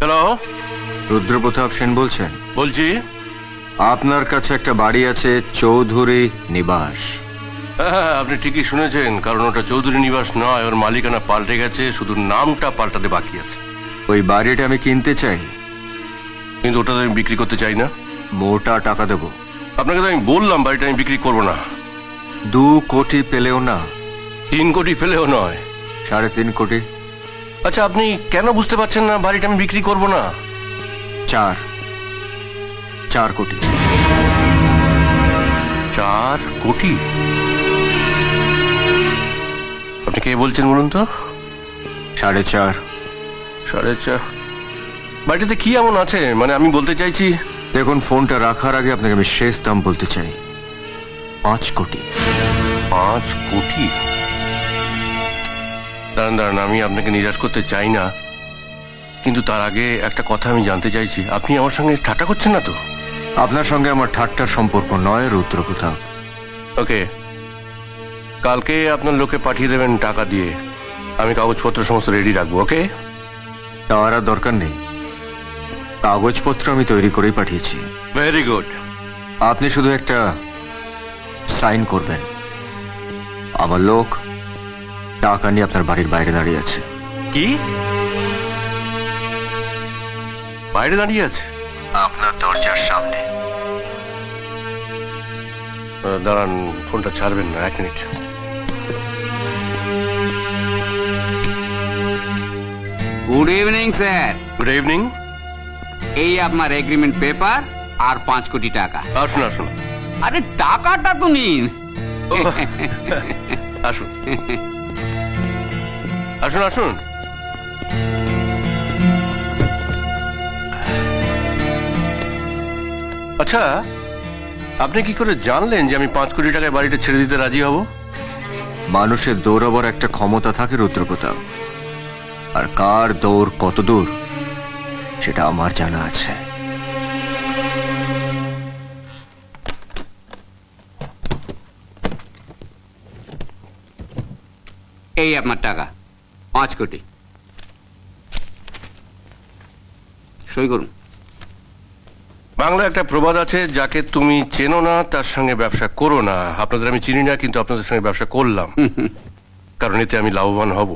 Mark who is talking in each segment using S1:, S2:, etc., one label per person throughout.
S1: Hello,
S2: Rudrapratap Sen বলছেন?
S1: বলছি।
S2: আপনার কাছে একটা বাড়ি আছে, চৌধুরী নিবাস।
S1: হ্যাঁ, আপনি ঠিকই শুনেছেন, কারণ ওটা চৌধুরী নিবাস নয়, ওর মালিকানা পাল্টে গেছে, শুধু নামটা পাল্টাতে বাকি আছে।
S2: ওই বাড়িটা আমি কিনতে চাই,
S1: কিন্তু ওটা তো আমি বিক্রি করতে চাই না।
S2: মোটা টাকা দেব।
S1: আপনাকে তো আমি বললাম বাড়িটা আমি বিক্রি করবো না।
S2: 2 কোটি পেলেও না,
S1: 3 কোটি ফেলেও নয়।
S2: 3.5 কোটি।
S1: আচ্ছা, আপনি কেন বুঝতে পারছেন না বাড়িটা আমি বিক্রি করবো না?
S2: 4 কোটি।
S1: 4 কোটি? আপনি কে বলছেন বলুন তো?
S2: 4.5।
S1: 4.5? বাড়িটাতে কি এমন আছে, মানে আমি বলতে চাইছি।
S2: দেখুন, ফোনটা রাখার আগে আপনাকে আমি শেষ দাম বলতে চাই, 5 কোটি।
S1: 5 কোটি? দাঁড়ান দাঁড়ান, আমি আপনাকে নিরাশ করতে চাই না, কিন্তু তার আগে একটা কথা আমি জানতে চাইছি, আপনি আমার সঙ্গে ঠাট্টা করছেন না তো?
S2: আপনার সঙ্গে আমার ঠাট্টার সম্পর্ক নয় রুদ্রপ্রতাপ।
S1: ওকে, কালকে আপনার লোকে পাঠিয়ে দেবেন টাকা দিয়ে, আমি কাগজপত্র সমস্ত রেডি রাখবো। ওকে?
S2: তার আর দরকার নেই, কাগজপত্র আমি তৈরি করেই পাঠিয়েছি।
S1: Very good.
S2: আপনি শুধু একটা সাইন করবেন। আমার লোক টাকা নিয়ে আপনার বাড়ির বাইরে দাঁড়িয়ে আছে।
S1: কি? বাইরে দাঁড়িয়ে আছে?
S2: আপনার দরজার সামনে।
S1: দাঁড়ান, ফোনটা ছাড়বেন না, 1 minute.
S3: Good evening sir.
S1: Good evening.
S3: এই আপনার এগ্রিমেন্ট পেপার আর 5 কোটি টাকা।
S1: আসুন আসুন
S3: আরে টাকাটা তো নিন।
S1: আসুন আসুন আসুন। আচ্ছা, আপনি কি করে জানলেন যে আমি 5 কোটি টাকায় বাড়িটা ছেড়ে দিতে রাজি হব?
S2: মানুষের দৌড়াবার একটা ক্ষমতা থাকে রুদ্রপ্রতাপ, আর কার দৌড় কত দূর সেটা আমার জানা আছে।
S3: এই আপনার টাকা 5 কোটি, সই করুন।
S1: বাংলা একটা প্রবাদ আছে, যাকে তুমি চেনো না তার সঙ্গে ব্যবসা করো না। আপনাদের আমি চিনি না, কিন্তু আপনাদের সঙ্গে ব্যবসা করলাম, কারণ এতে আমি লাভবান হব।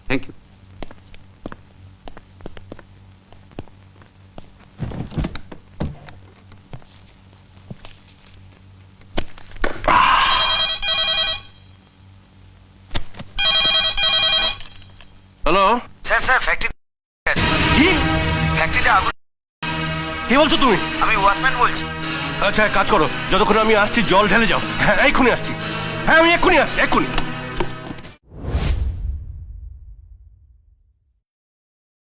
S3: Thank you.
S1: Hello,
S4: sir factory
S1: কি?
S4: ফ্যাক্টরিতে আগুন।
S1: কি বলছো তুমি?
S4: আমি ওয়াচম্যান বলছি।
S1: আচ্ছা, এক কাজ করো, যতক্ষণ আমি আসছি জল ঢেলে যাও। হ্যাঁ, এক্ষুনি আসছি। হ্যাঁ, আমি এক্ষুনি আসছি, এক্ষুনি।